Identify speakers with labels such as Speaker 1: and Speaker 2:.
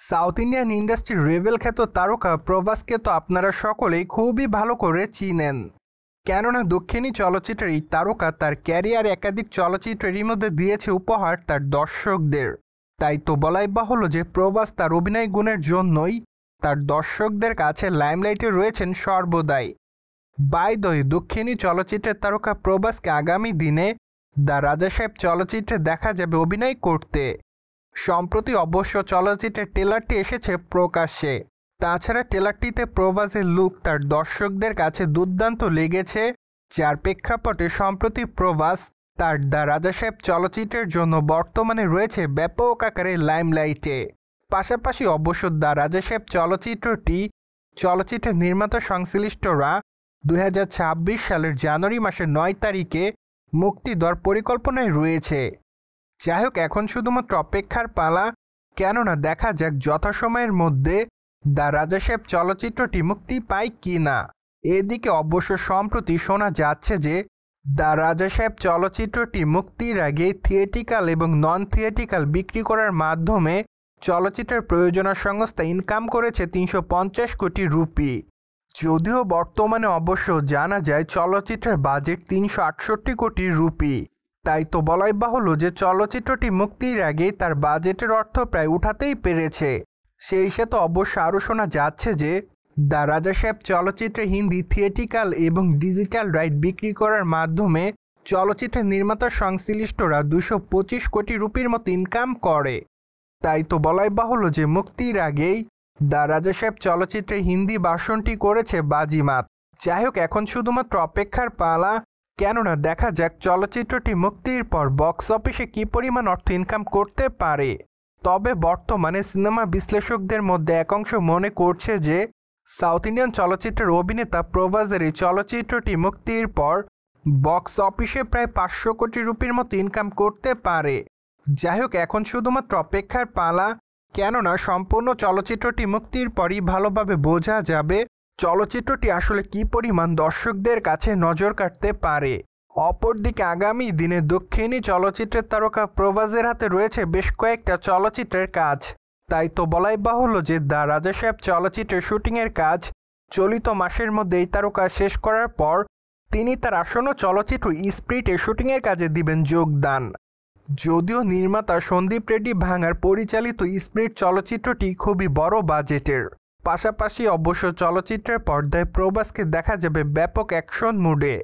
Speaker 1: South Indian ইন্ডাস্ট্রির rebel খ্যাত তারকা প্রভাসকে তো আপনারা সকলেই খুবই ভালো করে চিনেন, কেননা দক্ষিণী চলচ্চিত্রের এই তারকা তার ক্যারিয়ার একাধিক চলচ্চিত্রেরই মধ্যে দিয়েছে উপহার তার দর্শকদের। তাই তো বলাই বাহুল্য যে প্রভাস তার অভিনয় গুণের জন্যই তার দর্শকদের কাছে লাইমলাইটে রয়েছেন সর্বদাই। বাই দ্য ওয়ে, দক্ষিণী চলচ্চিত্রের তারকা প্রভাসকে আগামী দিনে দ্য রাজা সাহেব চলচ্চিত্রে দেখা যাবে অভিনয় করতে। সম্প্রতি অবশ্য চলচ্চিত্রের ট্রেলারটি এসেছে প্রকাশ্যে। তাছাড়া ট্রেলারটিতে প্রভাসের লুক তার দর্শকদের কাছে দুর্দান্ত লেগেছে, যার প্রেক্ষাপটে সম্প্রতি প্রভাস তার দ্য রাজা সাহেব চলচ্চিত্রের জন্য বর্তমানে রয়েছে ব্যাপক আকারে লাইমলাইটে। পাশাপাশি অবশ্য দ্য রাজা সাহেব চলচ্চিত্রের নির্মাতা সংশ্লিষ্টরা 2026 সালের জানুয়ারি মাসের 9 তারিখে মুক্তি দেওয়ার পরিকল্পনায় রয়েছে। যাই হোক, এখন শুধুমাত্র অপেক্ষার পালা, কেননা দেখা যাক যথাসময়ের মধ্যে দ্য রাজা সাহেব চলচ্চিত্রটি মুক্তি পায় কি না। এদিকে অবশ্য সম্প্রতি শোনা যাচ্ছে যে দ্য রাজা সাহেব চলচ্চিত্রটি মুক্তির আগে থিয়েটিক্যাল এবং নন থিয়েটিক্যাল বিক্রি করার মাধ্যমে চলচ্চিত্রের প্রযোজনা সংস্থা ইনকাম করেছে 350 কোটি রুপি। যদিও বর্তমানে অবশ্য জানা যায় চলচ্চিত্রের বাজেট 368 কোটি রুপি। তাই তো বলাই বাহুল্য যে চলচ্চিত্রটি মুক্তির আগেই তার বাজেটের অর্থ প্রায় উঠাতেই পেরেছে। সেই সাথে অবশ্য আরও শোনা যাচ্ছে যে দ্য রাজা সাহেব চলচ্চিত্রে হিন্দি থিয়েটিক্যাল এবং ডিজিটাল রাইট বিক্রি করার মাধ্যমে চলচ্চিত্রের নির্মাতা সংশ্লিষ্টরা 225 কোটি রুপির মতো ইনকাম করে। তাই তো বলাই বাহুল্য যে মুক্তির আগেই দ্য রাজা সাহেব চলচ্চিত্রের হিন্দি ভার্সনটি করেছে বাজিমাত। যাই হোক, এখন শুধুমাত্র অপেক্ষার পালা, কেননা দেখা যাক চলচ্চিত্রটি মুক্তির পর বক্স অফিসে কী পরিমাণ অর্থ ইনকাম করতে পারে। তবে বর্তমানে সিনেমা বিশ্লেষকদের মধ্যে একাংশ মনে করছে যে সাউথ ইন্ডিয়ান চলচ্চিত্রের অভিনেতা প্রভাসের এই চলচ্চিত্রটি মুক্তির পর বক্স অফিসে প্রায় 500 কোটি রুপির মতো ইনকাম করতে পারে। যাই হোক, এখন শুধুমাত্র অপেক্ষার পালা, কেননা সম্পূর্ণ চলচ্চিত্রটি মুক্তির পরই ভালোভাবে বোঝা যাবে চলচ্চিত্রটি আসলে কী পরিমাণ দর্শকদের কাছে নজর কাটতে পারে। অপরদিকে আগামী দিনে দক্ষিণী চলচ্চিত্রের তারকা প্রভাসের হাতে রয়েছে বেশ কয়েকটা চলচ্চিত্রের কাজ। তাই তো বলাই বাহুল্য যে দ্য রাজা সাহেব চলচ্চিত্রের শুটিংয়ের কাজ চলিত মাসের মধ্যে এই তারকা শেষ করার পর তিনি তার আসন্ন চলচ্চিত্র স্পিরিটের শুটিংয়ের কাজে দিবেন যোগদান। যদিও নির্মাতা সন্দীপ রেড্ডি ভাঙার পরিচালিত স্পিরিট চলচ্চিত্রটি খুবই বড় বাজেটের। পাশাপাশি অবশ্য চলচ্চিত্রের পর্দায় প্রভাসকে দেখা যাবে ব্যাপক অ্যাকশন মুডে।